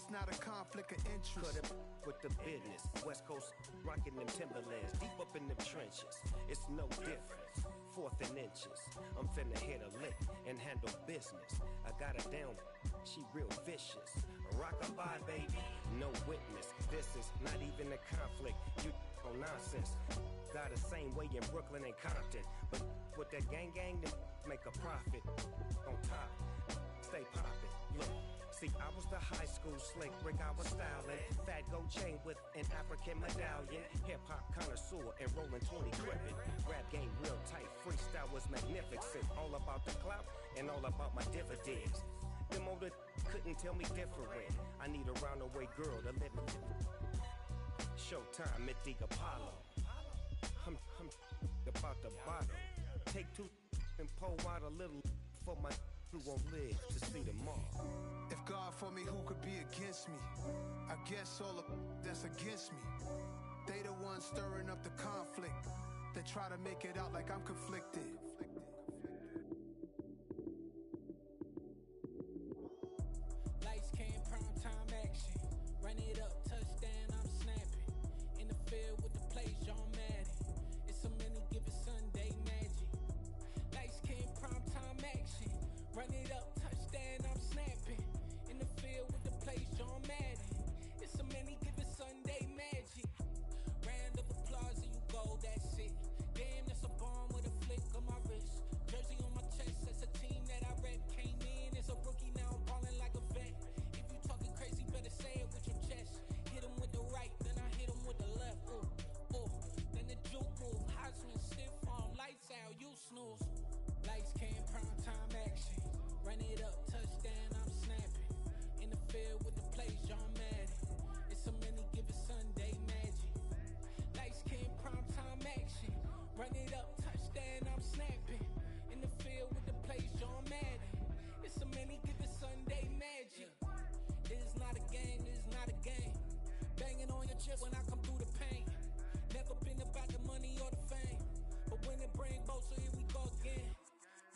It's not a conflict of interest. Cut up with the business. West Coast rocking them Timberlands. Deep up in them trenches. It's no difference. Fourth and inches. I'm finna hit a lick and handle business. I got her down. She real vicious. Rock-a-bye, baby. No witness. This is not even a conflict. You on nonsense. Got the same way in Brooklyn and Compton. But with that gang, then make a profit. On top. Stay poppin'. Look. See, I was the high school slick Rick, I was styling. Fat gold chain with an African medallion. Hip-hop connoisseur and rolling 20 crippin'. Rap game real tight, freestyle was magnificent. All about the clout and all about my dividends. Them older couldn't tell me different. I need a round-away girl to live with. Showtime, Mythic Apollo. I'm about the bottom. Take two and pour out a little for my who won't live to see tomorrow. If God for me, who could be against me? I guess all of that's against me. They the ones stirring up the conflict. They try to make it out like I'm conflicted. Lights came, prime time action. Run it up, touchdown, I'm snapping. In the field with the plays, John Madden. It's a many given Sunday magic. Lights came, prime time action. Run it up, touchdown, I'm snapping. In the field with the plays, John Madden. It's a many given Sunday magic. Round of applause and you go, that's it. Damn, that's a bomb with a flick on my wrist. Jersey on my chest, that's a team that I rep. Came in as a rookie, now I'm ballin' like a vet. If you talking crazy, better say it with your chest. Hit him with the right, then I hit him with the left. Ooh, ooh, then the juke move. High swing, stiff arm, lights out, you snooze. Lights came, prime time action. Run it up, touchdown, I'm snapping. In the field with the plays, John Madden. It's a many given Sunday magic. Lights came, prime time action. Run it up, touchdown, I'm snapping. In the field with the plays, John Madden. It's a many given Sunday magic. This is not a game, this is not a game. Banging on your chest when I come through the pain. Never been about the money or the fame. But when it bring both, so here we go again.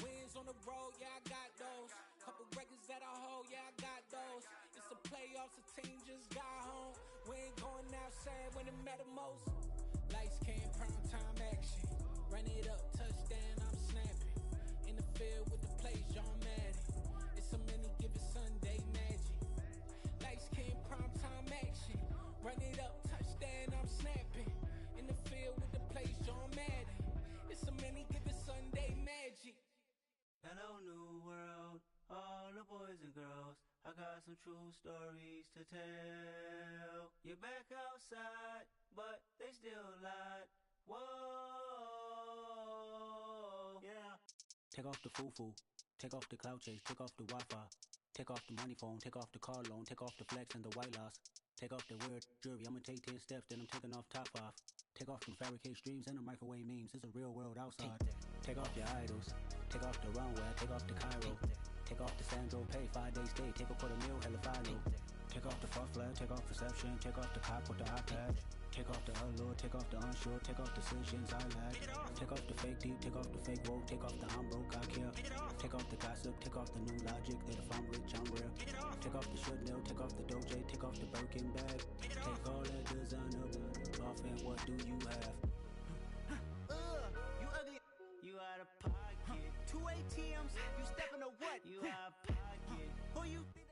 Wins on the road, yeah, I got those. Couple records that I hold, yeah, I got those. It's the playoffs, the team just got home. We ain't going outside when it matter most. Lights came, prime time action. Run it up, touchdown, I'm snapping. In the field with the plays, John Madden. It's a many given Sunday magic. Lights came, prime time action. Run it up, touchdown, I'm snapping. In the field with the plays, John Madden. It's a many given Sunday magic. Hello, new world, all the boys and girls. I got some true stories to tell. You're back outside, but they still lied. Whoa, yeah. Take off the foo-foo, take off the cloud chase, take off the Wi-Fi. Take off the money phone, take off the car loan, take off the flex and the white loss. Take off the weird jewelry, I'ma take 10 steps, then I'm taking off top off. Take off them fabricated streams and the microwave memes, it's a real world outside. Take off your idols, take off the runway, take off the Cairo. Take off the Sandro pay, 5-day stay, take a $250,000, hella final. Take off the fuck flag, take off perception, take off the cop with the iPad. Take off the allure, take off the unsure, take off decisions I lack. Take off the fake deep, take off the fake woke, take off the I'm broke, I care. Take off the gossip, take off the new logic, that if I'm rich, I'm real. Take off the should know, take off the Doja, take off the Birkin bag. Take all that designer off and what do you have? You ugly. You out of pocket. 2 ATMs, you stepping to what? You out of pocket. Who you think?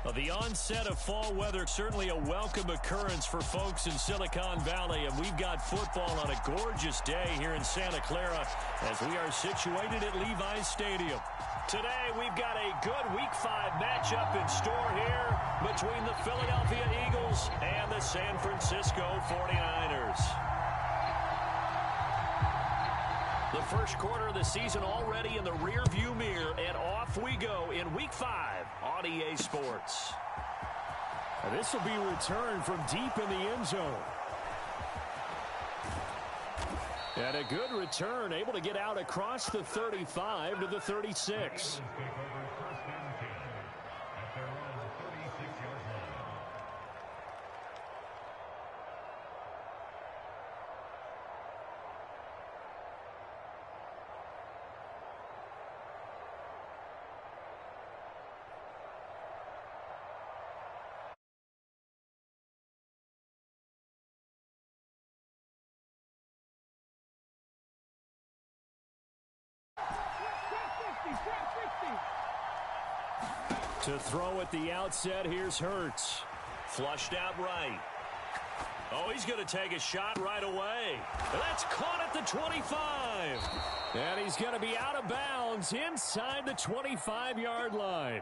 Well, the onset of fall weather, certainly a welcome occurrence for folks in Silicon Valley, and we've got football on a gorgeous day here in Santa Clara as we are situated at Levi's Stadium. Today, we've got a good Week 5 matchup in store here between the Philadelphia Eagles and the San Francisco 49ers. The first quarter of the season already in the rearview mirror, and off we go in Week 5 on EA Sports. This will be returned from deep in the end zone. And a good return, able to get out across the 35 to the 36. To throw at the outset, here's Hurts. Flushed out right. Oh, he's going to take a shot right away. That's caught at the 25. And he's going to be out of bounds inside the 25-yard line.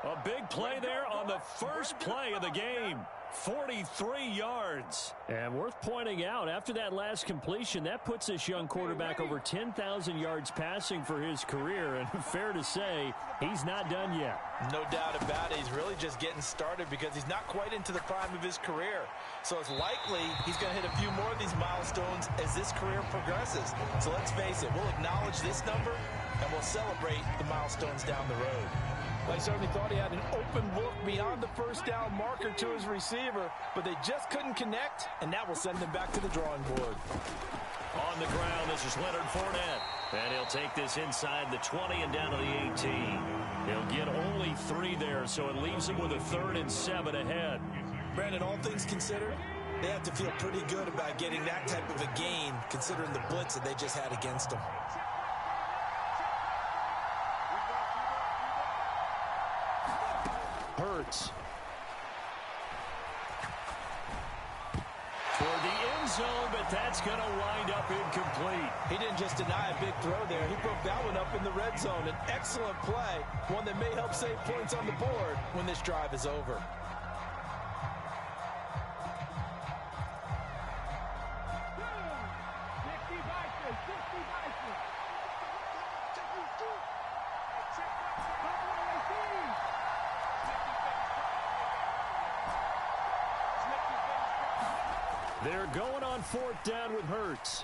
A big play there on the first play of the game. 43 yards. And worth pointing out, after that last completion, that puts this young quarterback over 10,000 yards passing for his career. And fair to say, he's not done yet. No doubt about it. He's really just getting started because he's not quite into the prime of his career. So it's likely he's going to hit a few more of these milestones as this career progresses. So let's face it, we'll acknowledge this number and we'll celebrate the milestones down the road. I certainly thought he had an open look beyond the first down marker to his receiver, but they just couldn't connect, and that will send them back to the drawing board. On the ground, this is Leonard Fournette. And he'll take this inside the 20 and down to the 18. He'll get only 3 there, so it leaves him with a 3rd and 7 ahead. Brandon, all things considered, they have to feel pretty good about getting that type of a gain, considering the blitz that they just had against them. Hurts. Toward the end zone, but that's going to wind up incomplete. He didn't just deny a big throw there. He broke that one up in the red zone. An excellent play, one that may help save points on the board when this drive is over. They're going on 4th down with Hurts.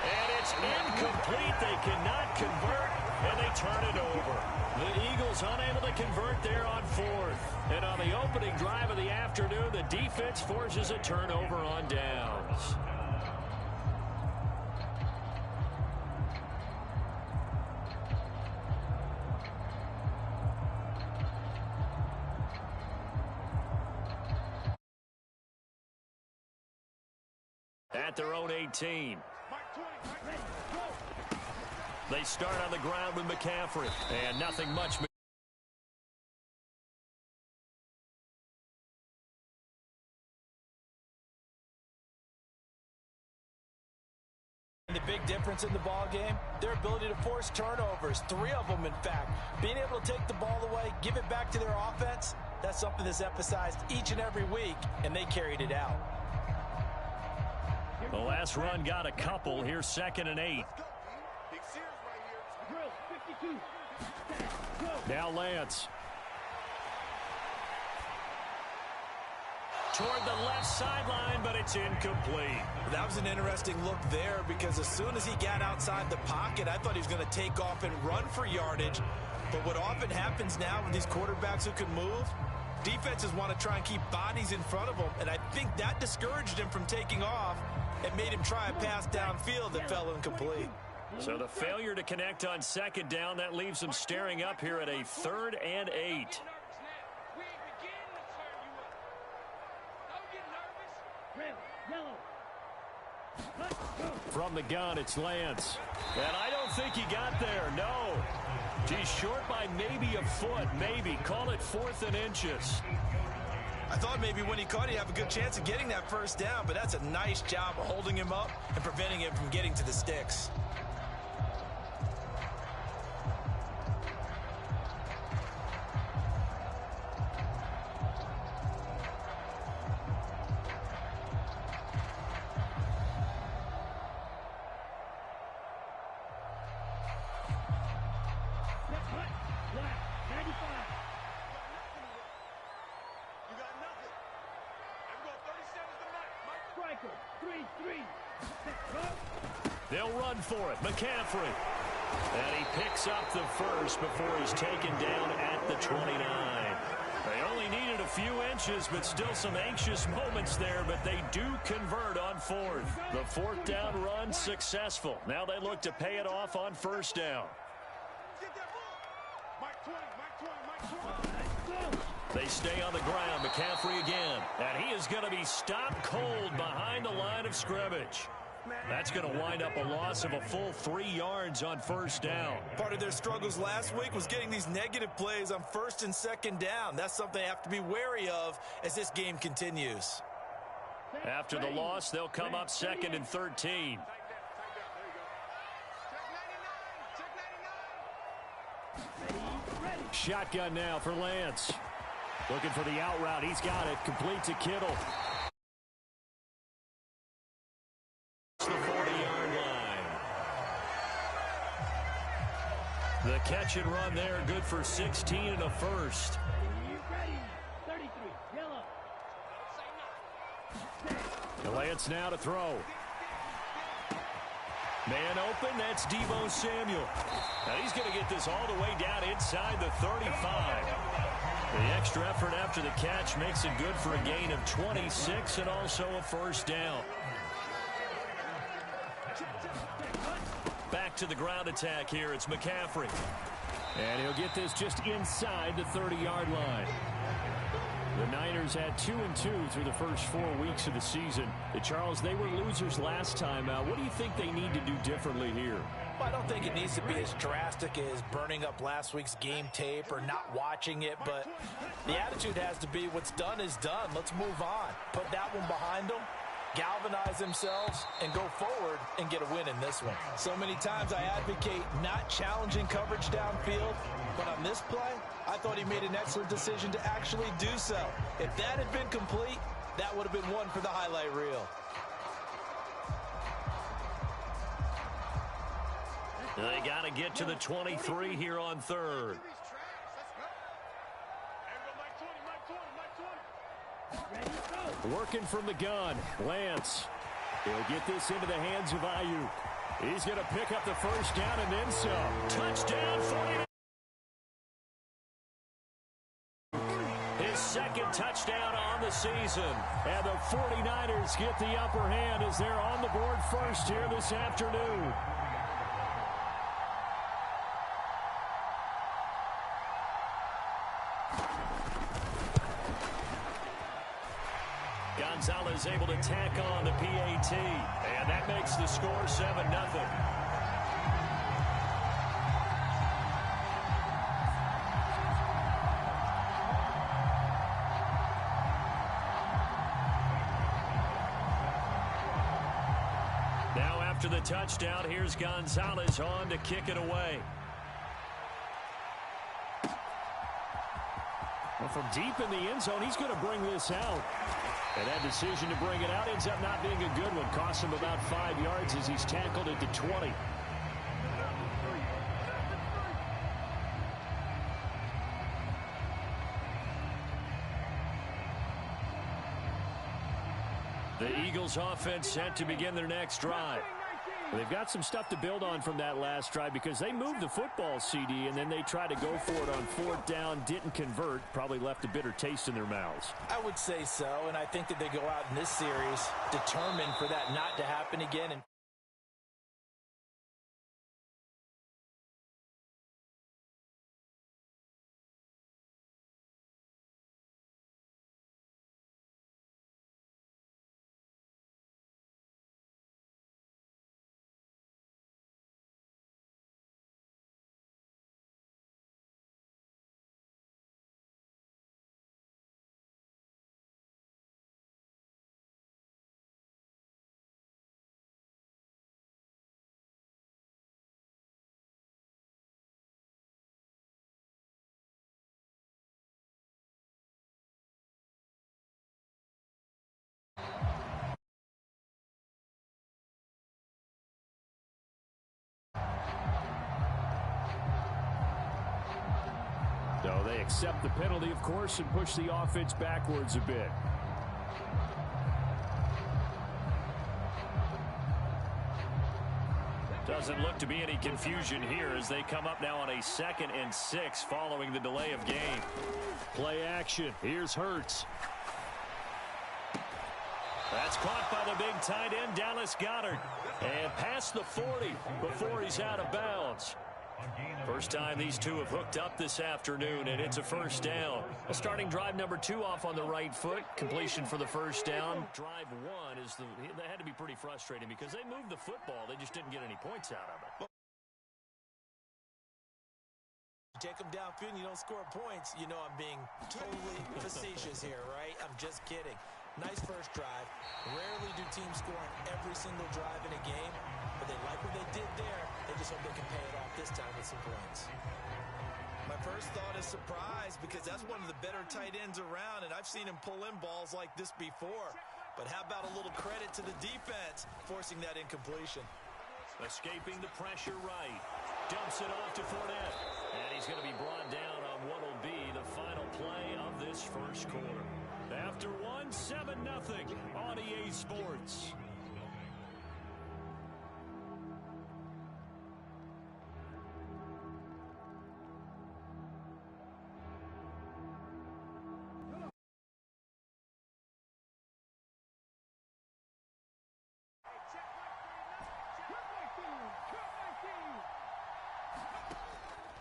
And it's incomplete. They cannot convert, and they turn it over. The Eagles unable to convert there on 4th. And on the opening drive of the afternoon, the defense forces a turnover on downs. At their own 18. They start on the ground with McCaffrey. And nothing much. The big difference in the ball game, their ability to force turnovers, 3 of them in fact. Being able to take the ball away, give it back to their offense, that's something that's emphasized each and every week, and they carried it out. The last run got a couple. Here's 2nd and 8. Now Lance. Toward the left sideline, but it's incomplete. That was an interesting look there because as soon as he got outside the pocket, I thought he was going to take off and run for yardage. But what often happens now with these quarterbacks who can move, defenses want to try and keep bodies in front of them, and I think that discouraged him from taking off and made him try a pass downfield that fell incomplete. So the failure to connect on 2nd down, that leaves them staring up here at a 3rd and 8. From the gun, it's Lance. And I don't think he got there, no. He's short by maybe a foot, maybe. Call it 4th and inches. I thought maybe when he caught it, he'd have a good chance of getting that first down, but that's a nice job of holding him up and preventing him from getting to the sticks. They'll run for it. McCaffrey. And he picks up the first before he's taken down at the 29. They only needed a few inches, but still some anxious moments there, but they do convert on 4th. The 4th down run successful. Now they look to pay it off on 1st down. They stay on the ground. McCaffrey again. And he is going to be stopped cold behind the line of scrimmage. That's going to wind up a loss of a full 3 yards on first down. Part of their struggles last week was getting these negative plays on first and second down. That's something they have to be wary of as this game continues. After the loss, they'll come up 2nd and 13. Shotgun now for Lance. Looking for the out route. He's got it. Complete to Kittle. The 40-yard line. The catch and run there, good for 16 and a first. Lance now to throw. Man open, that's Deebo Samuel. Now he's going to get this all the way down inside the 35. The extra effort after the catch makes it good for a gain of 26 and also a first down. Back to the ground attack here. It's McCaffrey. And he'll get this just inside the 30-yard line. The Niners had 2-2 through the first 4 weeks of the season. Charles, they were losers last time out. What do you think they need to do differently here? Well, I don't think it needs to be as drastic as burning up last week's game tape or not watching it, but the attitude has to be what's done is done. Let's move on. Put that one behind them, galvanize themselves, and go forward and get a win in this one. So many times I advocate not challenging coverage downfield, but on this play, I thought he made an excellent decision to actually do so. If that had been complete, that would have been one for the highlight reel. They got to get to the 23 here on third. Working from the gun, Lance. He'll get this into the hands of Ayuk. He's going to pick up the first down and then some. Touchdown, 40. His second touchdown on the season. And the 49ers get the upper hand as they're on the board first here this afternoon. Gonzalez able to tack on the PAT. And that makes the score 7-0. Now after the touchdown, here's Gonzalez on to kick it away. Well, from deep in the end zone, he's going to bring this out. And that decision to bring it out ends up not being a good one. Costs him about 5 yards as he's tackled at the 20. The Eagles offense set to begin their next drive. They've got some stuff to build on from that last drive because they moved the football, CD, and then they tried to go for it on 4th down, didn't convert, probably left a bitter taste in their mouths. I would say so, and I think that they go out in this series determined for that not to happen again. And so they accept the penalty, of course, and push the offense backwards a bit. Doesn't look to be any confusion here as they come up now on a 2nd and 6 following the delay of game. Play action. Here's Hurts. That's caught by the big tight end, Dallas Goedert. And past the 40 before he's out of bounds. First time these two have hooked up this afternoon, and it's a first down. Well, starting drive number 2 off on the right foot. Completion for the first down. Drive 1 that had to be pretty frustrating because they moved the football. They just didn't get any points out of it. Take them downfield and you don't score points, you know I'm being totally facetious here, right? I'm just kidding. Nice first drive. Rarely do teams score on every single drive in a game, but they like what they did there. They just hope they can pay it off this time with some points. My first thought is surprise because that's one of the better tight ends around, and I've seen him pull in balls like this before. But how about a little credit to the defense forcing that incompletion? Escaping the pressure right. Dumps it off to Fournette. And he's going to be brought down on what will be the final play of this first quarter. After 7-0 on EA Sports.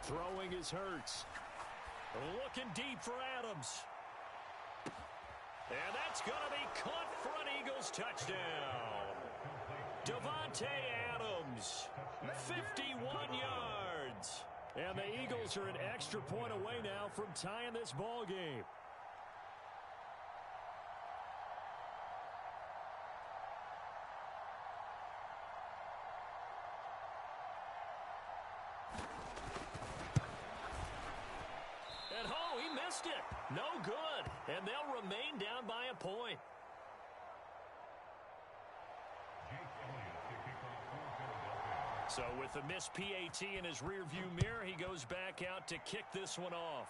Throwing is Hurts. Looking deep for Adams. And that's going to be caught for an Eagles touchdown. Davante Adams, 51 yards. And the Eagles are an extra point away now from tying this ball game. It. No good. And they'll remain down by a point. So with the missed PAT in his rearview mirror, he goes back out to kick this one off.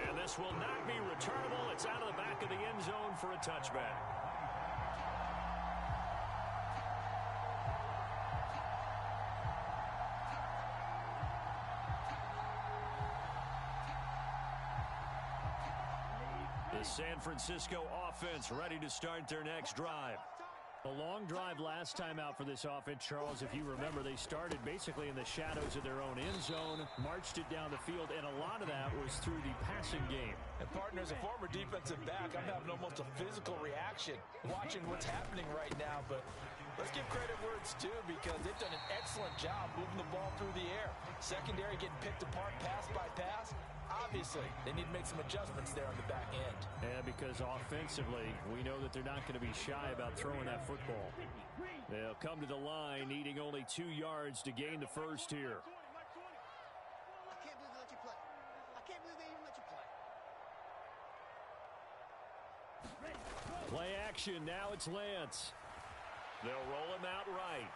And this will not be returnable. It's out of the back of the end zone for a touchback. The San Francisco offense ready to start their next drive. A long drive last time out for this offense, Charles. If you remember, they started basically in the shadows of their own end zone, marched it down the field, and a lot of that was through the passing game. And, partner, as a former defensive back, I'm having almost a physical reaction watching what's happening right now. But let's give credit where it's due because they've done an excellent job moving the ball through the air. Secondary getting picked apart pass by pass. Obviously, they need to make some adjustments there on the back end. Yeah, because offensively, we know that they're not going to be shy about throwing that football. They'll come to the line needing only 2 yards to gain the first here. I can't believe they let you play. I can't believe they even let you play. Play action. Now it's Lance. They'll roll him out right.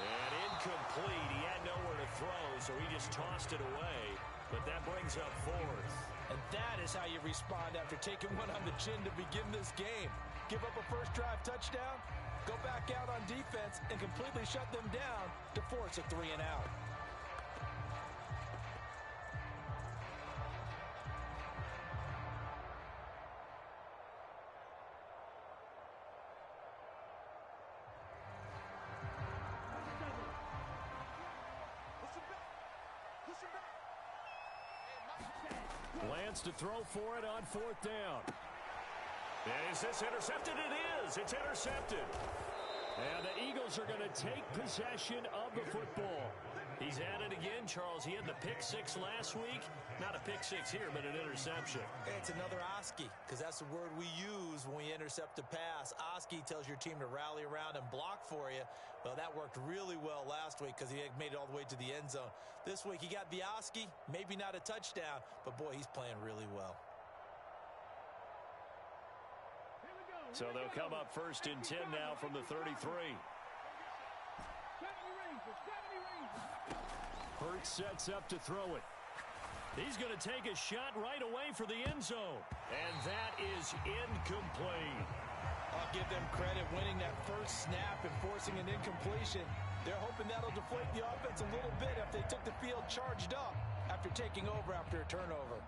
And incomplete. He had nowhere to throw, so he just tossed it away. But that brings up 4th. And that is how you respond after taking one on the chin to begin this game. Give up a first drive touchdown, go back out on defense, and completely shut them down to force a 3-and-out. Lance to throw for it on 4th down. And is this intercepted? It is. It's intercepted. And the Eagles are going to take possession of the football. He's at it again, Charles. He had the pick 6 last week. Not a pick 6 here, but an interception. It's another Oski, because that's the word we use when we intercept a pass. Oski tells your team to rally around and block for you. Well, that worked really well last week because he made it all the way to the end zone. This week, he got the Oski, maybe not a touchdown, but boy, he's playing really well. So they'll come up 1st and 10 now from the 33. Hurts sets up to throw it. He's going to take a shot right away for the end zone. And that is incomplete. I'll give them credit winning that first snap and forcing an incompletion. They're hoping that'll deflate the offense a little bit if they took the field charged up after taking over after a turnover.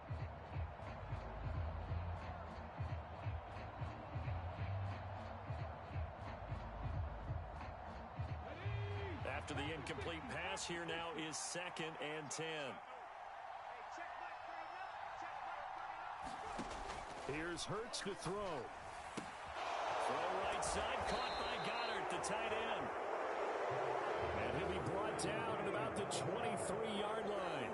After the incomplete pass, here now is 2nd and 10. Here's Hurts to throw. Throw right side, caught by Goddard, the tight end. And he'll be brought down at about the 23-yard line.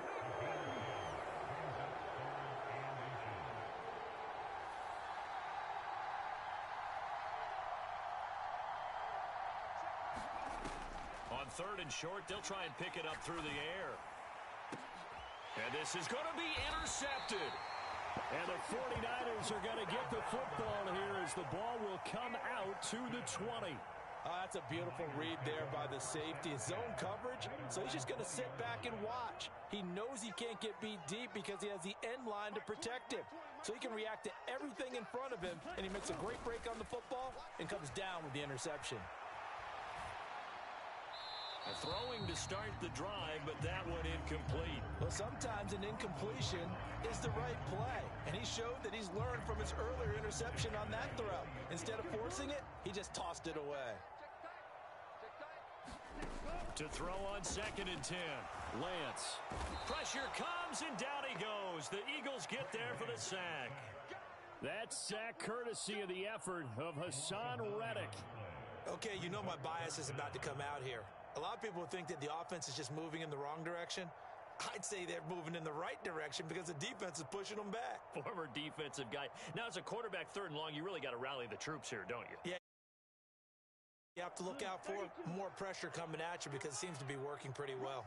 On 3rd and short, they'll try and pick it up through the air. And this is going to be intercepted. And the 49ers are going to get the football here as the ball will come out to the 20. That's a beautiful read there by the safety. Zone coverage, so he's just going to sit back and watch. He knows he can't get beat deep because he has the end line to protect him. So he can react to everything in front of him, and he makes a great break on the football and comes down with the interception. Throwing to start the drive, but that one incomplete. Well, sometimes an incompletion is the right play, and he showed that he's learned from his earlier interception on that throw. Instead of forcing it, he just tossed it away. To throw on 2nd and 10. Lance. Pressure comes, and down he goes. The Eagles get there for the sack. That sack courtesy of the effort of Hassan Reddick. Okay, you know my bias is about to come out here. A lot of people think that the offense is just moving in the wrong direction. I'd say they're moving in the right direction because the defense is pushing them back. Former defensive guy. Now, as a quarterback, 3rd and long, you really got to rally the troops here, don't you? Yeah. You have to look out for more pressure coming at you because it seems to be working pretty well.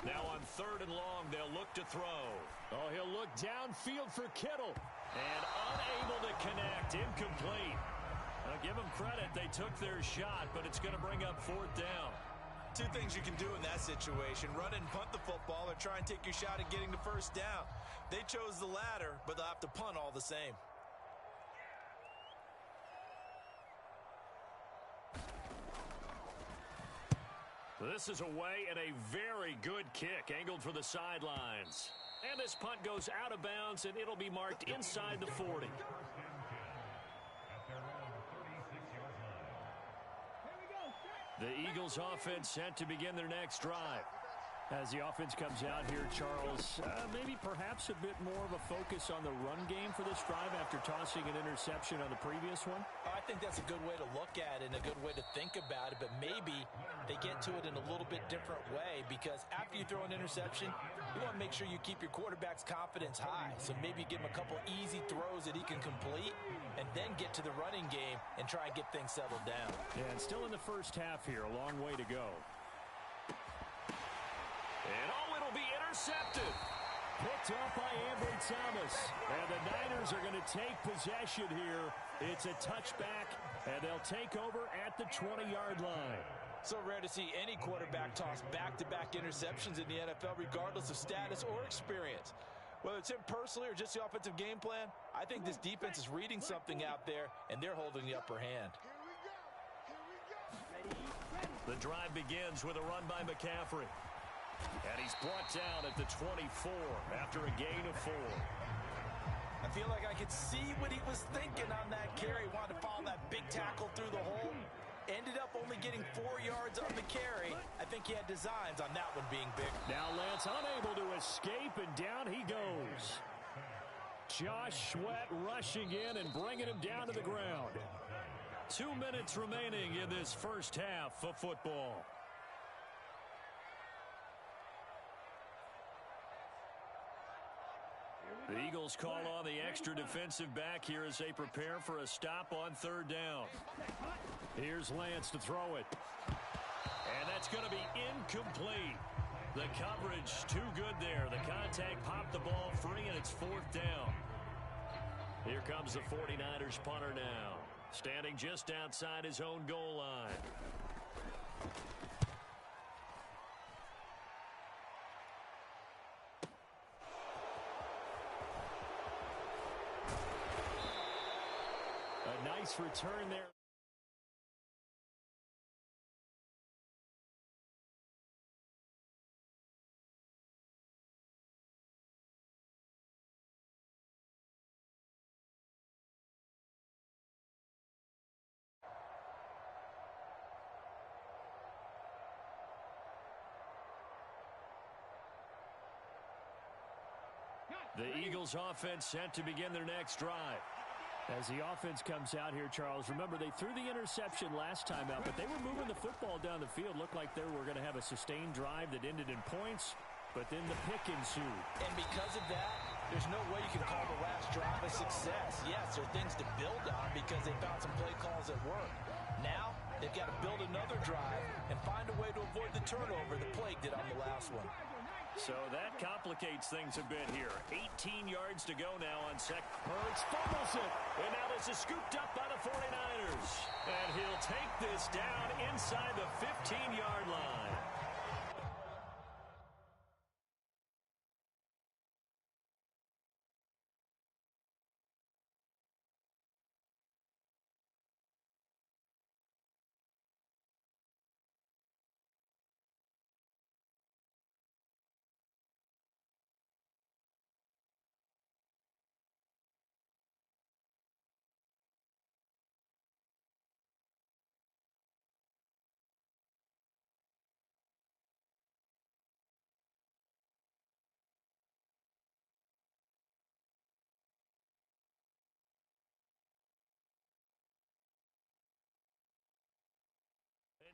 Now on 3rd and long, they'll look to throw. Oh, he'll look downfield for Kittle. And unable to connect. Incomplete. Now, give them credit. They took their shot, but it's going to bring up 4th down. Two things you can do in that situation. Run and punt the football or try and take your shot at getting the 1st down. They chose the latter, but they'll have to punt all the same. This is away and a very good kick, angled for the sidelines. And this punt goes out of bounds, and it'll be marked inside the 40. The Eagles offense set to begin their next drive. As the offense comes out here, Charles, maybe perhaps a bit more of a focus on the run game for this drive after tossing an interception on the previous one? I think that's a good way to look at it and a good way to think about it, but maybe they get to it in a little bit different way because after you throw an interception, you want to make sure you keep your quarterback's confidence high. So maybe give him a couple easy throws that he can complete and then get to the running game and try and get things settled down. Yeah, and still in the first half here, a long way to go. And it'll be intercepted. Picked up by Ambry Thomas. And the Niners are going to take possession here. It's a touchback, and they'll take over at the 20-yard line. So rare to see any quarterback toss back-to-back interceptions in the NFL, regardless of status or experience. Whether it's him personally or just the offensive game plan, I think this defense is reading something out there, and they're holding the upper hand. The drive begins with a run by McCaffrey. And he's brought down at the 24 after a gain of 4. I feel like I could see what he was thinking on that carry. Wanted to follow that big tackle through the hole. Ended up only getting 4 yards on the carry. I think he had designs on that one being big. Now Lance unable to escape, and down he goes. Josh Sweat rushing in and bringing him down to the ground. 2 minutes remaining in this first half of football. The Eagles call on the extra defensive back here as they prepare for a stop on 3rd down. Here's Lance to throw it. And that's going to be incomplete. The coverage too good there. The contact popped the ball free, and it's 4th down. Here comes the 49ers punter now, standing just outside his own goal line. A nice return there. The Eagles offense set to begin their next drive. As the offense comes out here, Charles, remember they threw the interception last time out, but they were moving the football down the field. Looked like they were going to have a sustained drive that ended in points, but then the pick ensued. And because of that, there's no way you can call the last drive a success. Yes, there are things to build on because they found some play calls that work. Now, they've got to build another drive and find a way to avoid the turnover the Plague did on the last one. So that complicates things a bit here. 18 yards to go now on second. Hurts fumbles it. And now this is scooped up by the 49ers. And he'll take this down inside the 15-yard line.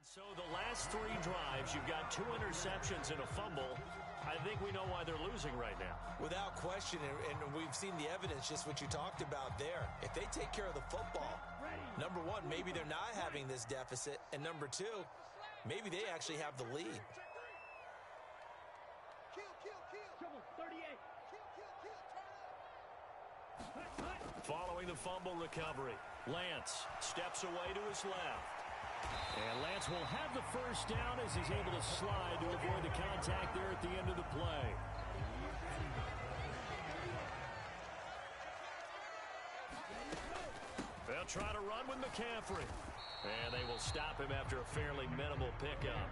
So the last three drives, you've got 2 interceptions and a fumble. I think we know why they're losing right now. Without question, and we've seen the evidence, just what you talked about there. If they take care of the football, number one, maybe they're not having this deficit, and number two, maybe they actually have the lead. Following the fumble recovery, Lance steps away to his left. And Lance will have the first down as he's able to slide to avoid the contact there at the end of the play. They'll try to run with McCaffrey. And they will stop him after a fairly minimal pickup.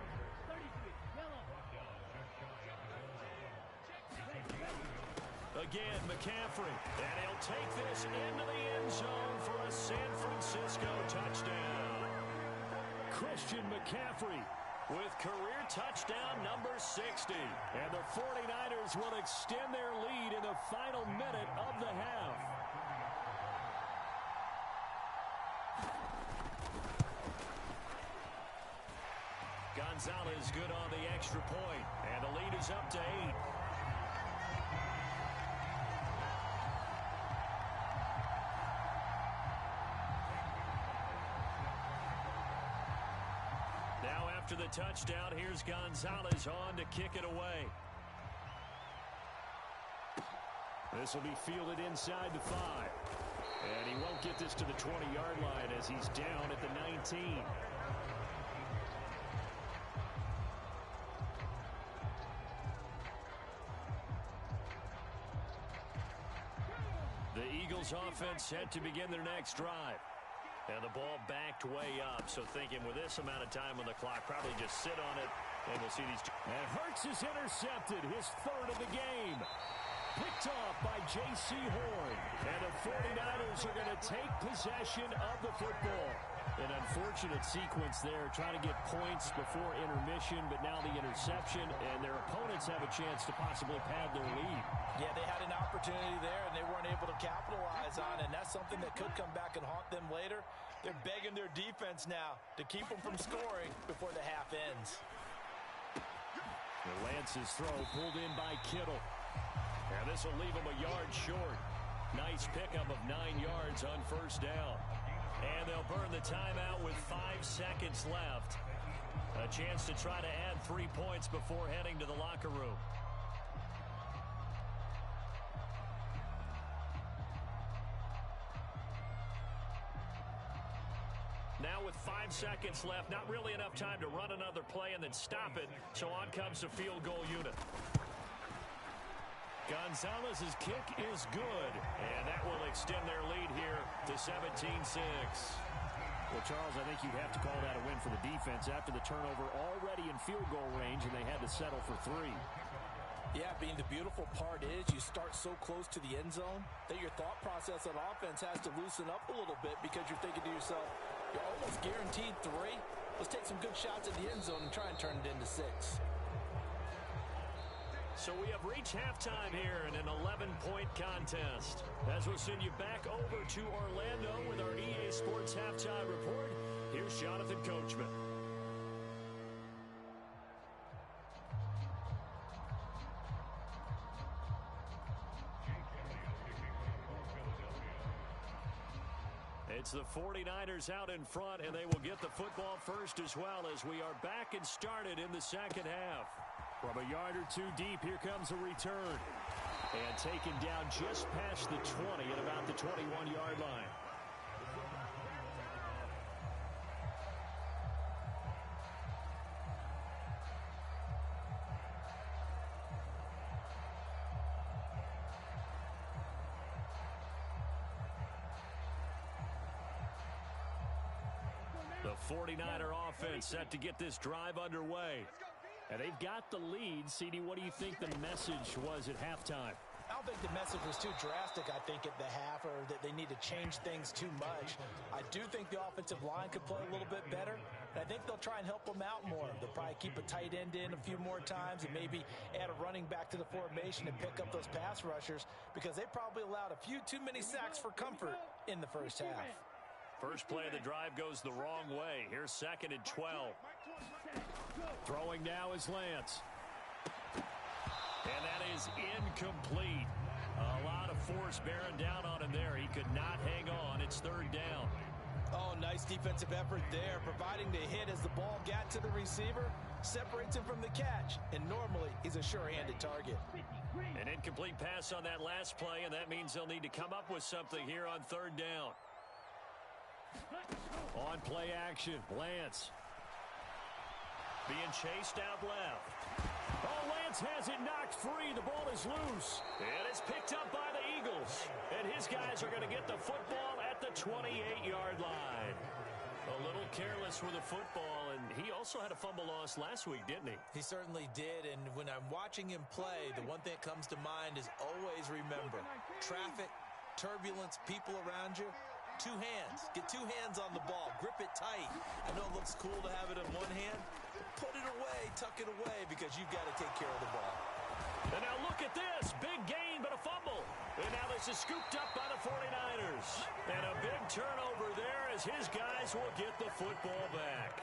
Again, McCaffrey. And he'll take this into the end zone for a San Francisco touchdown. Christian McCaffrey with career touchdown number 60. And the 49ers will extend their lead in the final minute of the half. Gonzalez good on the extra point. And the lead is up to 8. After the touchdown, here's Gonzalez on to kick it away. This will be fielded inside the 5. And he won't get this to the 20-yard line as he's down at the 19. The Eagles offense set to begin their next drive. And the ball backed way up, so thinking with this amount of time on the clock, probably just sit on it, and we'll see these two. And Hurts is intercepted, his third of the game. Picked off by J.C. Horn. And the 49ers are going to take possession of the football. An unfortunate sequence there, trying to get points before intermission, but now the interception, and their opponents have a chance to possibly pad their lead. Yeah, they had an opportunity there, and they weren't able to capitalize on it, and that's something that could come back and haunt them later. They're begging their defense now to keep them from scoring before the half ends. Lance's throw pulled in by Kittle. And this will leave him a yard short. Nice pickup of 9 yards on first down. And they'll burn the timeout with 5 seconds left. A chance to try to add 3 points before heading to the locker room. Now with 5 seconds left, not really enough time to run another play and then stop it. So on comes the field goal unit. Gonzalez's kick is good, and that will extend their lead here to 17-6. Well, Charles, I think you'd have to call that a win for the defense after the turnover already in field goal range, and they had to settle for 3. Yeah, Bean, the beautiful part is you start so close to the end zone that your thought process on offense has to loosen up a little bit because you're thinking to yourself, you're almost guaranteed 3. Let's take some good shots at the end zone and try and turn it into 6. So we have reached halftime here in an 11-point contest. As we'll send you back over to Orlando with our EA Sports Halftime Report, here's Jonathan Coachman. It's the 49ers out in front, and they will get the football first as well as we are back and started in the second half. From a yard or two deep, here comes a return. And taken down just past the 20 at about the 21-yard line. The 49er offense set to get this drive underway. And they've got the lead. CD, what do you think the message was at halftime? I don't think the message was too drastic, I think, at the half, or that they need to change things too much. I do think the offensive line could play a little bit better, and I think they'll try and help them out more. They'll probably keep a tight end in a few more times and maybe add a running back to the formation and pick up those pass rushers, because they probably allowed a few too many sacks for comfort in the first half. First play of the drive goes the wrong way. Here's 2nd and 12. Throwing now is Lance. And that is incomplete. A lot of force bearing down on him there. He could not hang on. It's 3rd down. Oh, nice defensive effort there, providing the hit as the ball got to the receiver, separates him from the catch, and normally he's a sure-handed target. An incomplete pass on that last play, and that means they'll need to come up with something here on 3rd down. On play action, Lance. Being chased out left. Oh, Lance has it knocked free. The ball is loose. And it's picked up by the Eagles. And his guys are going to get the football at the 28-yard line. A little careless with the football, and he also had a fumble loss last week, didn't he? He certainly did, and when I'm watching him play, the one thing that comes to mind is always remember, traffic, turbulence, people around you. 2 hands. Get 2 hands on the ball. Grip it tight. I know it looks cool to have it in one hand, but put it away, tuck it away, because you've got to take care of the ball. And now look at this. Big gain, but a fumble. And now this is scooped up by the 49ers. And a big turnover there as his guys will get the football back.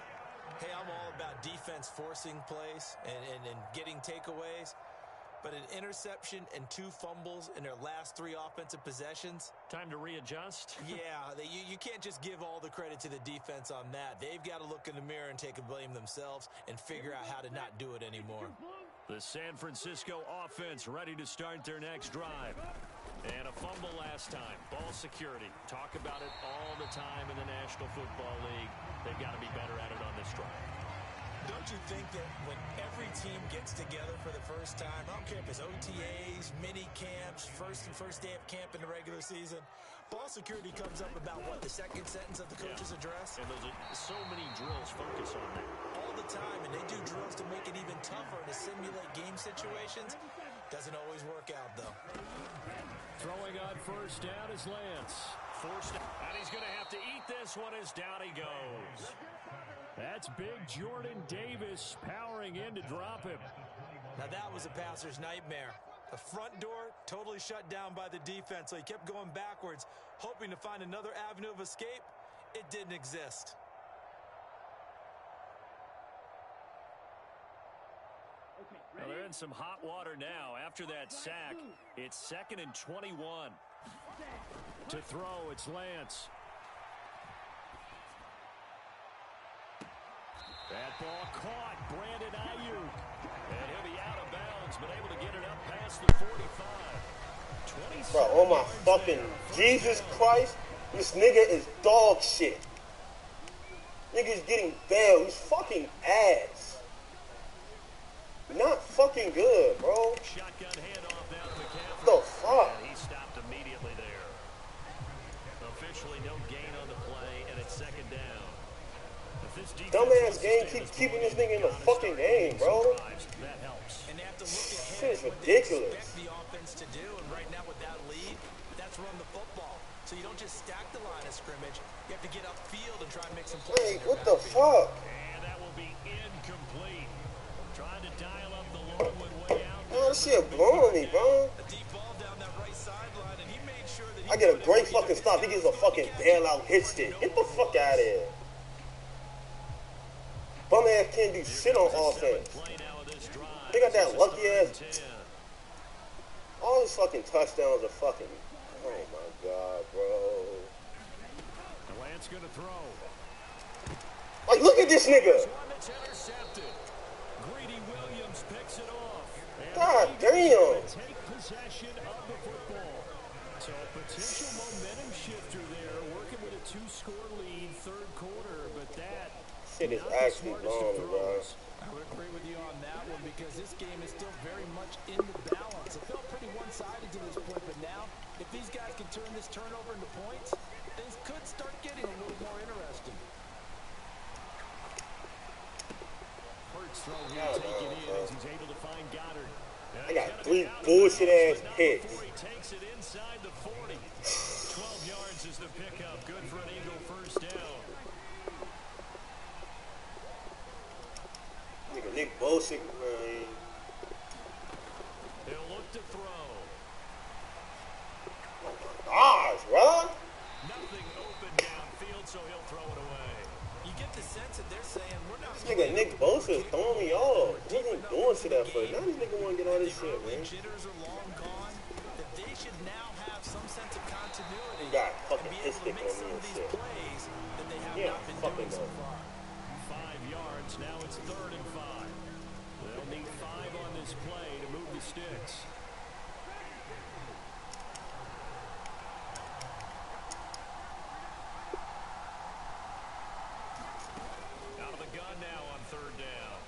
Hey, I'm all about defense forcing plays and getting takeaways. But an interception and 2 fumbles in their last 3 offensive possessions. Time to readjust? Yeah, you can't just give all the credit to the defense on that. They've got to look in the mirror and take a blame themselves and figure out how to not do it anymore. The San Francisco offense ready to start their next drive. And a fumble last time. Ball security. Talk about it all the time in the National Football League. They've got to be better at it on this drive. Don't you think that when every team gets together for the first time, I don't care if it's OTAs, mini camps, first day of camp in the regular season, ball security comes up about, what, the 2nd sentence of the coach's address? And those are so many drills focus on that. All the time, and they do drills to make it even tougher to simulate game situations. Doesn't always work out, though. Throwing on 1st down is Lance. Forced out, and he's going to have to eat this one as down he goes. That's big Jordan Davis powering in to drop him. Now that was a passer's nightmare. The front door totally shut down by the defense, so he kept going backwards, hoping to find another avenue of escape. It didn't exist. Well, they're in some hot water now. After that sack, it's 2nd and 21. To throw, it's Lance. That ball caught. Brandon Ayuk. And he'll be out of bounds, but able to get it up past the 45. Bro, oh my fucking Jesus Christ. This nigga is dog shit. Nigga's getting bailed. He's fucking ass. Not fucking good, bro. Shotgun handoff now to McCaffrey. What the fuck? And he stopped immediately there. Officially no gain on the play, and it's 2nd down. Dumbass game keeps keeping this nigga in the fucking game, bro. That helps. And they have to look ahead Shit is at what ridiculous. they expect the offense to do, and right now with that lead, that's run the football. So you don't just stack the line of scrimmage. You have to get upfield and try and make some plays. Hey, what the fuck? And that will be incomplete. Trying to dial up the long one way out. No, That shit blowing me, bro. I get a great fucking stop. He gives a fucking bailout hit stick. Get the fuck out of here. Bum ass can't do shit on offense. They got that lucky ass. All his fucking touchdowns are fucking. Oh my god, bro. Lance gonna throw. Like, look at this nigga. Greedy Williams picks it off. God damn. Take possession of the football. So a potential momentum shifter there, working with a 2-score lead, third quarter, but that shit is actually long, bro. I would agree with you on that one because this game is still very much in the balance. It felt pretty one-sided to this point, but now, if these guys can turn this turnover into points, things could start getting a little more interesting. First throw here taken in as he's able to find Goddard. I got 3 bullshit ass hits. He takes it inside the 40. 12 yards is the pickup. Good for an Eagle first down. Nigga, Nick Bosa, man. He'll look to throw. Oh my gosh, bro. Nothing open downfield, so he'll throw it away. You get the sense that they're saying we're not. This nigga Nick Bosa is throwing me off. He wasn't doing shit at first. Now this nigga wanna get all this shit, man. Jitters are long gone. That they should now have some sense of continuity. You got fucking and be his able to stick make on some me of and these shit. plays that they have Yeah, not been fucking doing so no. far. 5 yards. Now it's 3rd and 5. They'll need 5 on this play to move the sticks. Out of the gun now on 3rd down.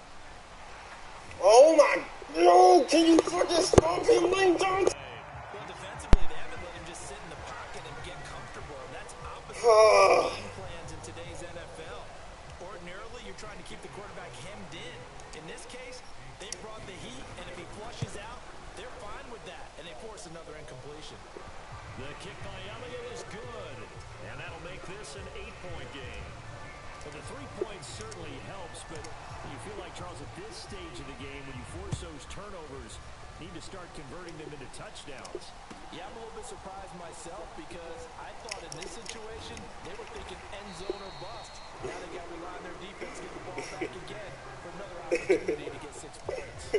Oh my, no, can you fucking stop him, Lane Johnson? Well, defensively, they haven't let him just sit in the pocket and get comfortable. And that's opposite of game plans in today's NFL. Ordinarily, you're trying to keep the quarterback hemmed in. In this case, they brought the heat, and if he flushes out, they're fine with that, and they force another incompletion. The kick by Elliott is good, and that'll make this an 8-point game. Well, the 3 points certainly helps, but you feel like, Charles, at this stage of the game, when you force those turnovers, need to start converting them into touchdowns. Yeah, I'm a little bit surprised myself because I thought in this situation, they were thinking end zone or bust. Now they got to rely on their defense to get the ball back again for another opportunity to get 6 points.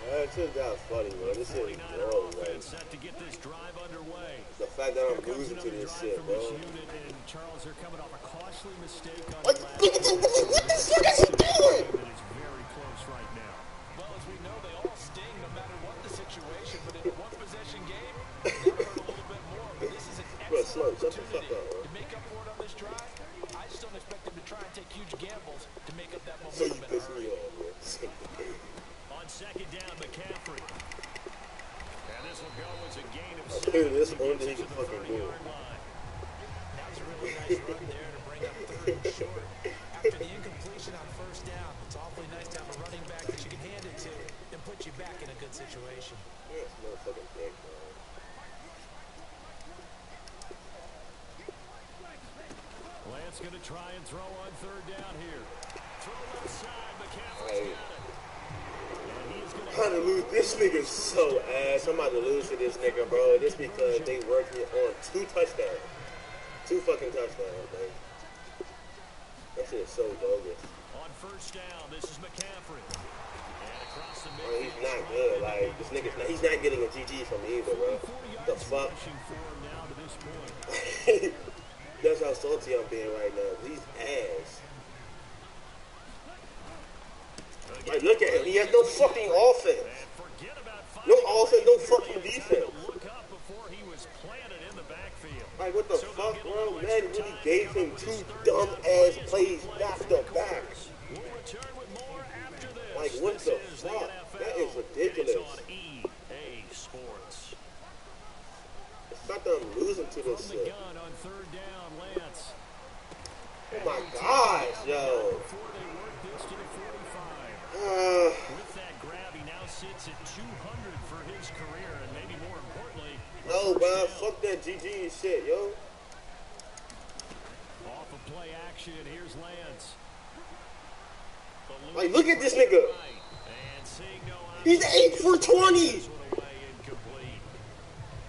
That shit got funny, bro. This shit is wrong, man. Set to get this drive underway. The fact that I'm losing to this shit, bro. Unit, and Charles, they're coming off a costly mistake on What? Look at this nigga doing? That is very close right now. Well, as we know, they all sting no matter what the situation, but in a one-possession game, they hurt a little bit more. But this is an excellent opportunity to make up for it on this drive. I just don't expect them to try and take huge gambles to make up that So you momentum in a piss me hurry. off, man. On 2nd down, McCaffrey. And this will go as a gain of Dude, 7. this one thing he can fucking do. That was a really nice run there to bring up 3rd and short. After the incompletion on 1st down, it's awfully nice to have a running back that you can hand it to and put you back in a good situation. This motherfucking dick, bro. Lance going to try and throw on 3rd down here. Throw left side, McCaffrey's got it. I'm about to lose. This nigga's so ass. I'm about to lose to this nigga, bro. Just because they worked me on 2 touchdowns. 2 fucking touchdowns, man. That shit is so bogus. On 1st down, this is McCaffrey. And across the Bro, he's not good. Like, this nigga's not, he's not getting a GG from me either, bro. The fuck? That's how salty I'm being right now. He's ass. Like, look at him. He has no fucking offense. No offense, no fucking defense. Like, what the fuck, bro? Man really gave him 2 dumb-ass plays back to back. Like, what the fuck? That is ridiculous. The fact that I'm losing to this shit. Oh my gosh, yo. With that grab, he now sits at 200 for his career, and maybe more importantly, no, bro, fuck that GG shit, yo. Off of play action, here's Lance. Like, look at this nigga. And seeing no He's 8 for 20.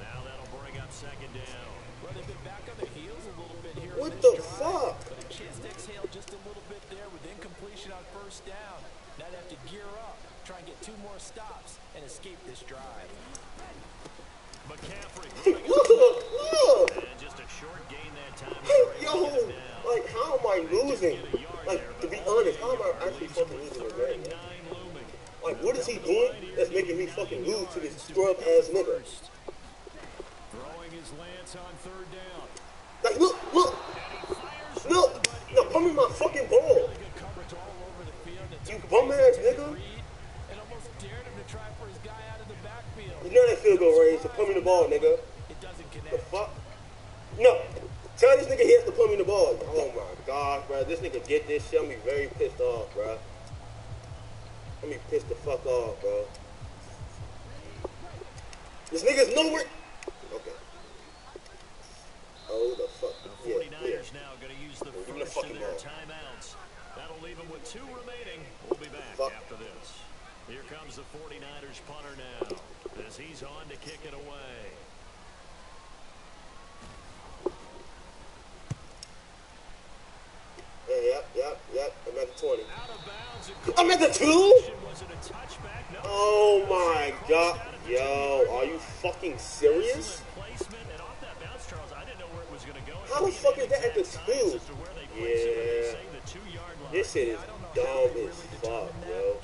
Now that'll bring up second down. Well, they've been back on their heels a little bit here. What the fuck? But a chance to exhale just a little bit there with incompletion on first down. Now they have to gear up, try and get 2 more stops, and escape this drive. McCaffrey. Look. And just a short gain that time. Yo, like, how am I losing? Like, to be honest, how am I actually fucking losing this game? Like, what is he doing that's making me fucking lose to this scrub-ass nigga? Throwing his lance on third down. Like, look. No, come in my fucking ball. You bum-ass nigga. And almost dared him to try for his guy out of the backfield. You know that field goal range, so put me the ball, nigga. It doesn't connect. The fuck? No. Tell this nigga he has to put me the ball. Oh my god, bro. This nigga get this shit. I'm be very pissed off, bro. I'm be pissed the fuck off, bro. This nigga's nowhere. Okay. Oh, the fuck. The 49ers now going to use the first of their ball. timeouts. That'll leave them with 2 remaining. We'll be back after this. Here comes the 49ers punter now as he's on to kick it away. Yep. I'm at the 20. Out of bounds. I'm at the 2? Was it a touchback? No. Oh my god. Yo, are you fucking serious? Placement and off that bounce, Charles. I didn't know where it was going to go. How the fuck is that at the 2? Yeah. This shit is dumb as fuck, yo.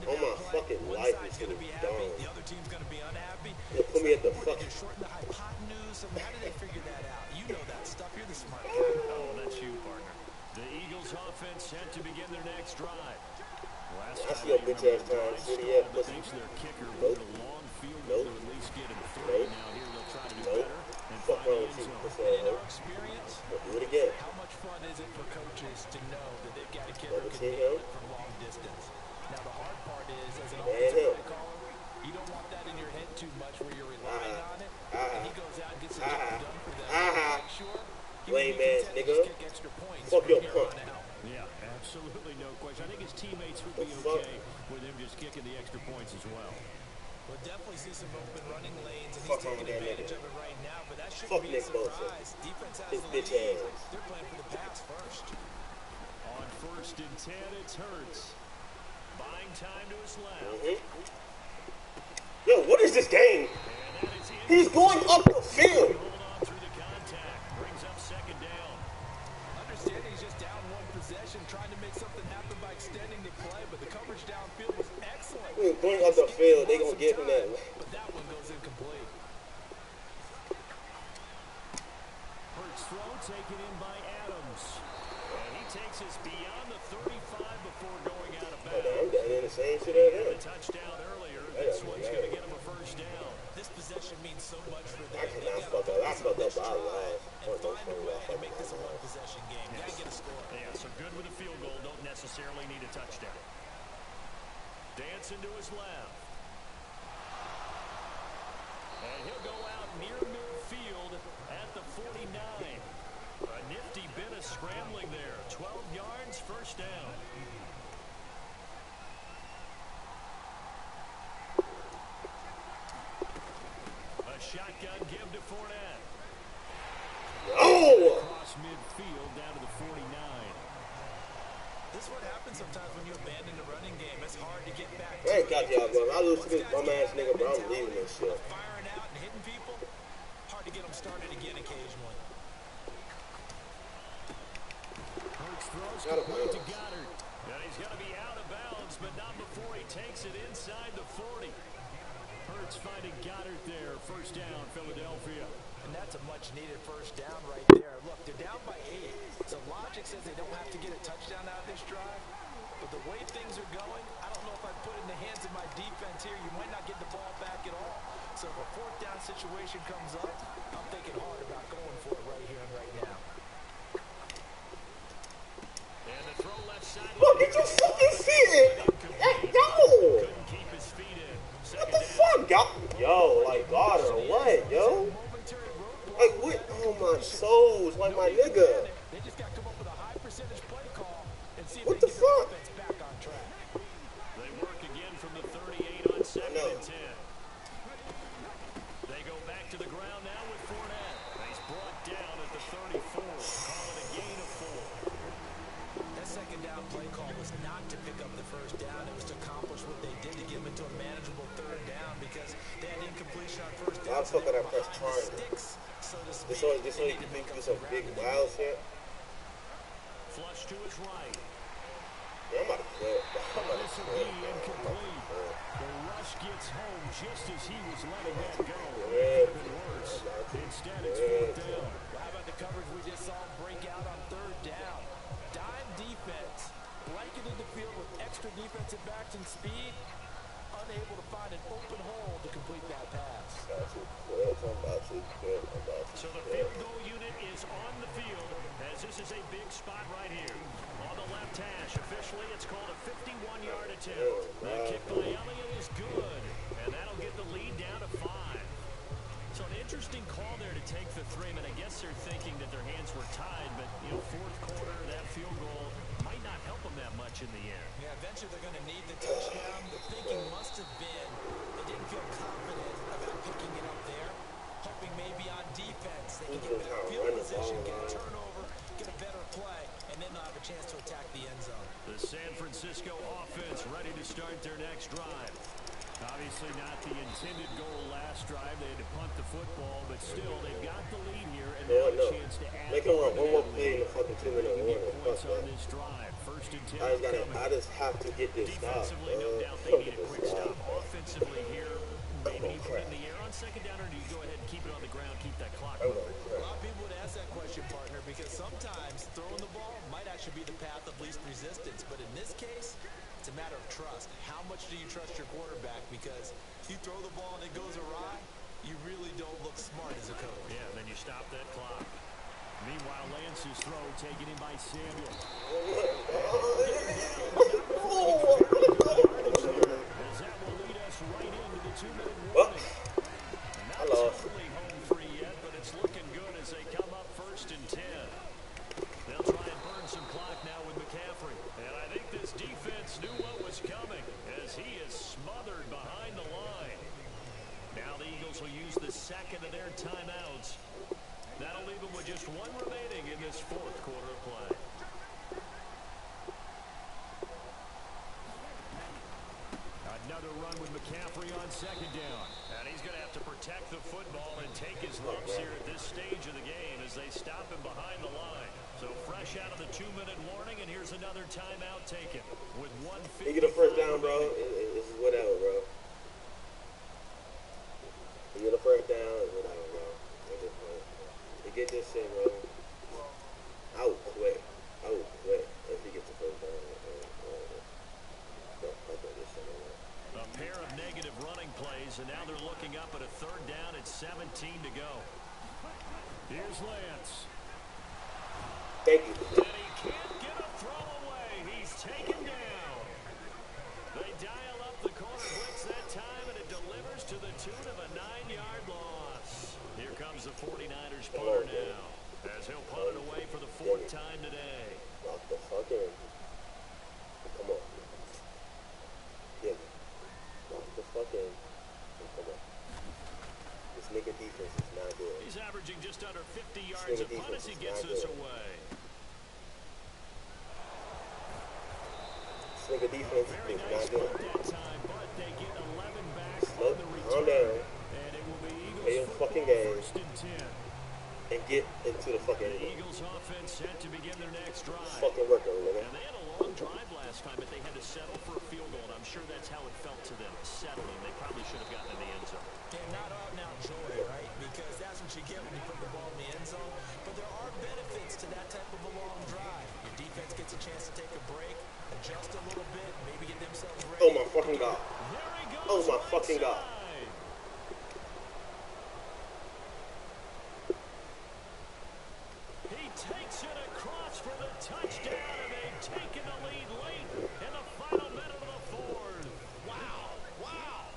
Oh my fucking life, this shit is dumb. The other team's going to be unhappy. They put me at the fucking... Shorten the hypotenuse. How did they figure that out? You know that stuff. You're the smart guy. Oh, that's you, partner. The Eagles offense set to begin their next drive. I see your bitch ass time, city ass pussy. Their kicker with a long field goal to at least get him 3. Now here they'll try to do better and Fuck find the wrong end with you, zone. pussy ass. Experience. Do it again. How much fun is it for coaches to know that they've got a kid Never who seen can nail him. it from long distance? Now the hard part is, as an Man, offensive him. play caller, you don't want that in your head too much where you're relying on it. And he goes out and gets the job done for them. Make sure he Lame would be ass content to nigga. just kick extra points Fuck from your here punk. on out. Yeah, absolutely no question. I think his teammates would be fuck? okay with him just kicking the extra points as well. We'll definitely see some open running lanes, and Fuck he's taking on that advantage nigga. of it right now, but that shouldn't Fuck be a Nick Bosa. surprise. Defense has His the bitch lead. ass. They're playing for the pass first. On 1st and 10, it's Hurts. Buying time to his left. Yo, what is this game? And that is in. He's going up the field. Hold on through the contact. Brings up second down. Understanding he's just down 1 possession, trying to make something happen by extending the play, but the coverage downfield was excellent. Going up the field, they gonna give him that. But that one goes incomplete. Hurts throw taken in by Adams. And he takes us beyond the 35 before going out of bounds. I'm doing the same shit as him. The touchdown earlier. This one's going to get him a first down. This possession means so much for them. I cannot fuck up. I fucked up by life. And find a way to make this a 1-possession game. You gotta get a score. Yeah, so good with a field goal. Don't necessarily need a touchdown. Dancing to his left. And he'll go out near midfield at the 49. A nifty bit of scrambling there. 12 yards, first down. A shotgun give to Fournette. Oh! Across midfield down to the 49. This is what happens sometimes when you abandon the running game. It's hard to get back to I ain't got y'all, bro. I lose to this bum ass nigga, bro. I'm leaving this shit. firing out and hitting people. Hard to get them started again occasionally. Hurts throws Out of complete to bounds. Goddard. And he's going to be out of bounds, but not before he takes it inside the 40. Hurts finding Goddard there. First down, Philadelphia. And that's a much-needed first down right there. Look, they're down by 8. So logic says they don't have to get a touchdown out of this drive. But the way things are going, I don't know if I put it in the hands of my defense here. You might not get the ball back at all. So if a 4th down situation comes up, I'm thinking hard about going for it right here and right now. And the throw left side. Look, did you fucking see it? Hey, yo! Couldn't keep his feet in. What the fuck, yo? Yo, like, God or what, yo? Like, what? Oh, my souls, like, my nigga. They just got to come up with a high percentage play call and see if What they the get their fuck? offense back on track. They work again from the 30. know. and 10. They go back to the ground now with Fournette. He's brought down at the 34. Call it a gain of 4. That second down play call was not to pick up the first down. It was to accomplish what they did to get them into a manageable third down because they had incompletion on first down. I'm fucking that press triangle. Sticks, so to speak. This one, you can do some big wild shit. Flush to his right. Yeah, I'm about to quit. This will be incomplete. The rush gets home just as he was letting that go. It could have been worse. Instead, it's fourth down. How about the coverage we just saw break out on third down? Dime defense, blanketed the field with extra defensive backs and speed, unable to find an open hole to complete that pass. So the field goal unit is on the field as this is a big spot right here. On the left hash, officially it's called a 51-yard attempt. The kick by Elliott is good, and that'll get the lead down to 5. So an interesting call there to take the 3. And I guess they're thinking that their hands were tied, but, you know, fourth quarter, that field goal might not help them that much in the air. Yeah, eventually they're going to need the touchdown. The thinking must have been they didn't feel confident about picking it up there, hoping maybe on defense they can get better field position, get a turnover, get a better play, and then they'll have a chance to attack the end zone. The San Francisco offense ready to start their next drive. Obviously not the intended goal last drive. They had to punt the football, but still, they've got the lead here and now a chance to add. Make them run one more play in the fucking 2-minute warning. Points on this drive. First and 10. I just have to get this stop. Defensively, no doubt they need a quick stop. Offensively here, maybe you put it in the air on second down, or do you go ahead and keep it on the ground, keep that clock moving? A lot of people would ask that question, partner, because sometimes throwing the ball might actually be the path of least resistance. But in this case, it's a matter of trust. How much do you trust your quarterback? Because if you throw the ball and it goes awry, you really don't look smart as a coach. Yeah, and then you stop that clock. Meanwhile, Lance's throw taken in by Samuel. As that will lead us right into the 2-minute warning. Not totally home free yet, but it's looking good as they come up first and 10. They'll try and burn some clock now with McCaffrey. And I think this defense knew what was coming as he is smothered behind the line. Now the Eagles will use the second of their timeouts. That'll leave them with just one remaining in this fourth quarter of play. Another run with McCaffrey on second down. And he's going to have to protect the football and take his lumps here at this stage of the game as they stop him behind the line. So fresh out of the 2-minute warning, and here's another timeout taken with 1:50. You get a first down, bro. It's whatever, bro. You get a first down, it's whatever, bro. You get this shit, bro. I would quit. If he gets the first down. A pair of negative running plays, and now they're looking up at a third down at 17 to go. Here's Lance. Thank you. And he can't get a throw away. He's taken down. They dial up the corner blitz that time, and it delivers to the tune of a 9-yard loss. Here comes the 49ers punter now, as he'll punt it away for the 4th time today. Lock the fuck in. Come on. Yeah. Lock the fuck in. Come on. This nigga defense is not good. He's averaging just under 50 yards a punt as he gets this away. This nigga defense Very is nice not good. that time, but they get 11 back Slow on the down. return. And it will be Play your Eagles fucking football game. first and 10. And get into the fucking The Eagles offense set to begin their next drive. It's fucking working, nigga. And they had a long drive last time, but they had to settle for a field goal, and I'm sure that's how it felt to them, settling. They probably should have gotten in the end zone. And not out now joy, right? Because that's what you get when you put the ball in the end zone. But there are benefits to that type of a long drive. Your defense gets a chance to take a break, adjust a little bit, maybe get themselves ready. Oh my fucking god. There he goes, Oh my right fucking god. side. He takes it across for the touchdown, and they've taken the lead late in the final minute of the fourth. Wow, wow.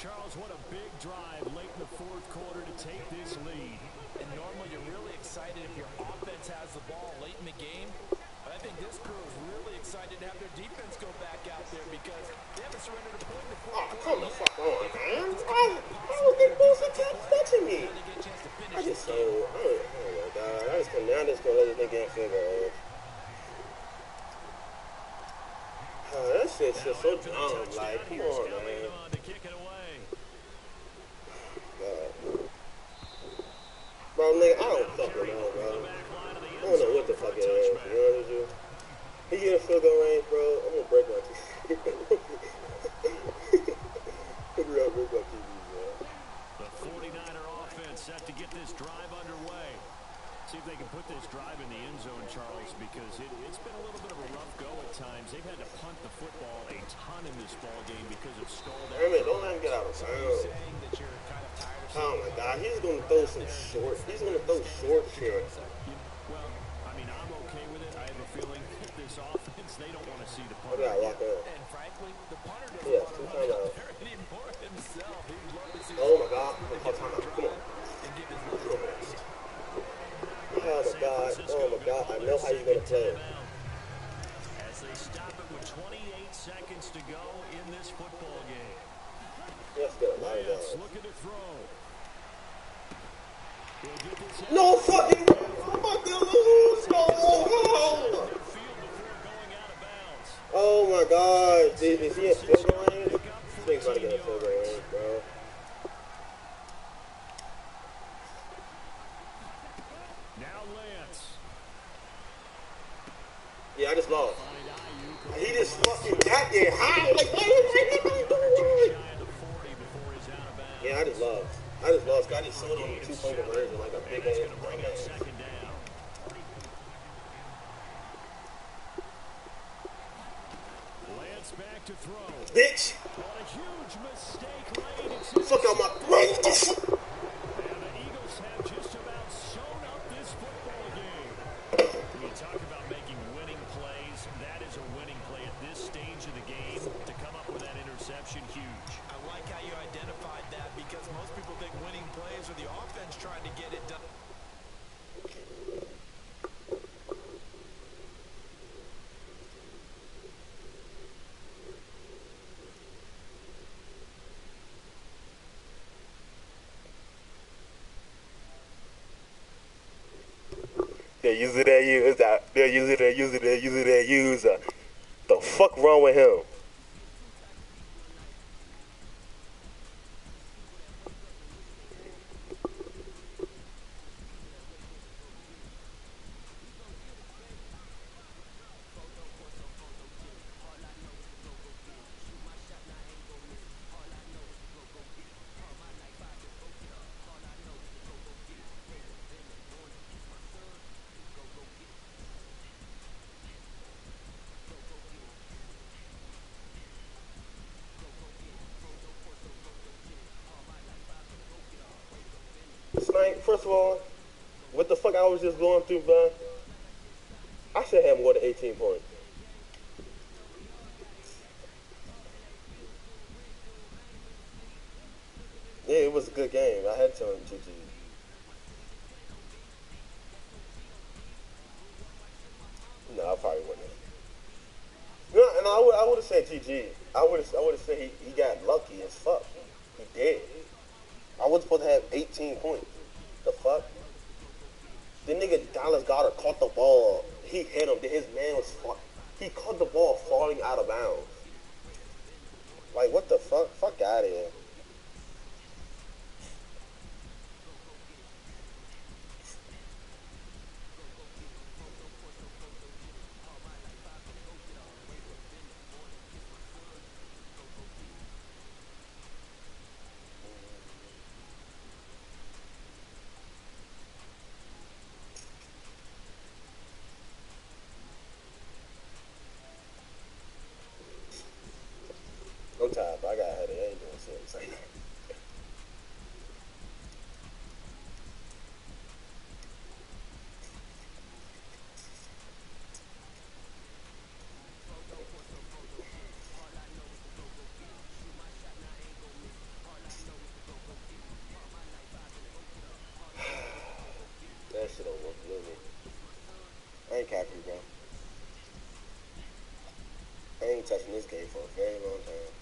Charles, what a big drive late in the fourth quarter to take this lead. And normally you're really excited if your offense has the ball late in the game. But I think this crew is really excited to have their defense go back out there because they haven't Oh, come the fuck on, man. Why was they bullshit touching me? I just so, oh my god. I just gonna let this nigga get field goal. Oh, that shit's just so dumb. Like, come on, man. God. Bro, nigga, I don't fucking know, bro. I don't know what the fuck it is, to be honest with you. He get a field goal range, bro. I'm gonna break my TV. Break my TV, bro. The 49er offense set to get this drive underway. See if they can put this drive in the end zone, Charles, because it's been a little bit of a rough go at times. They've had to punt the football a ton in this ball game because of stalled out. Damn it, don't let him get out of bounds. Oh my god, he's gonna throw some short. He's gonna throw short shit. Well, I mean, I'm okay with it. I have a feeling this offense, they don't want to see the What punter. did I lock up? And frankly, the punter doesn't Yes, want two to timeouts. there anymore himself. He'd love to see Oh my god, call timeout. Come on. and give his little best. Oh my god, oh my god, I know how you're gonna play. As they stop it with 28 seconds to go in this football game. Let's get a lot of Lance that. looking to throw. No fucking lose! No! Oh my god, is he a field goal range? This nigga's about to get a field goal range, bro. Now Lance. Yeah, I just lost. He just fucking got there high. Like, what is doing? Yeah, I just lost. I just sold on the 2-point conversion like a big ass dumbass. Lance back to throw. Bitch! On a huge mistake, Fuck out my brain! and the Eagles have just about sewn up this football game. When you talk about making winning plays, that is a winning play at this stage of the game. To come up with that interception, huge. I like how you identified that because most people think winning plays are the offense trying to get it done. They're using that user. They're using that user. The fuck wrong with him? First of all, what the fuck I was just going through, bro? I should have more than 18 points. Yeah, it was a good game. I had to tell him GG. No, I probably wouldn't. No, and I would have said GG. I would have said he got lucky as fuck. He did. I was supposed to have 18 points. The fuck? The nigga Dallas Goedert caught the ball. He hit him. His man was he caught the ball falling out of bounds. Like, what the fuck? Fuck out of here. I'm tired, but I got a headache. I ain't doing shit. So. That shit don't work for me. I ain't capping, bro. I ain't touching this game for a very long time.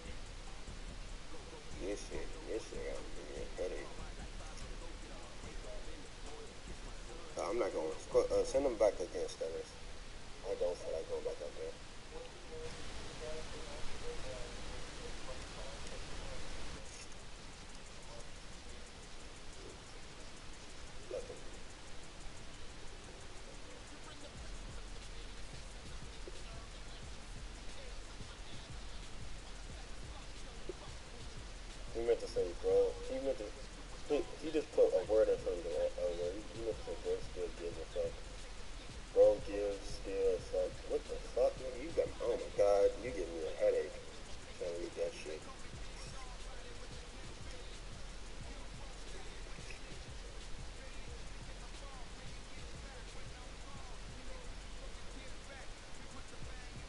This shit got me a headache. I'm not going. Send them back against Steelers. I don't feel like going back up there. He meant to say, bro. He just put a word in front of the word. He meant to say, bro, still gives a fuck. Bro gives still a fuck. What the fuck, nigga? You got, oh my god, you give me a headache trying to read that shit.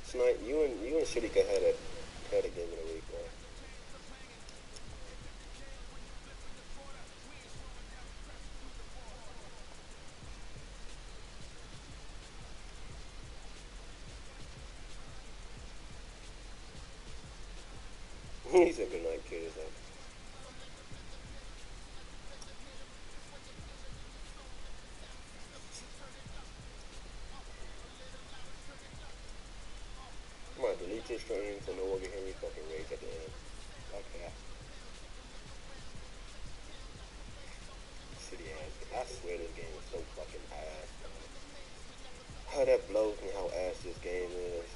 Snipe, you and Shitty could have a game of the week, man. He said good night, kids. I'm gonna delete this stream so no one can hear me fucking rage at the end. Okay. Shitty ass. I swear this game is so fucking ass, man. How that blows me how ass this game is.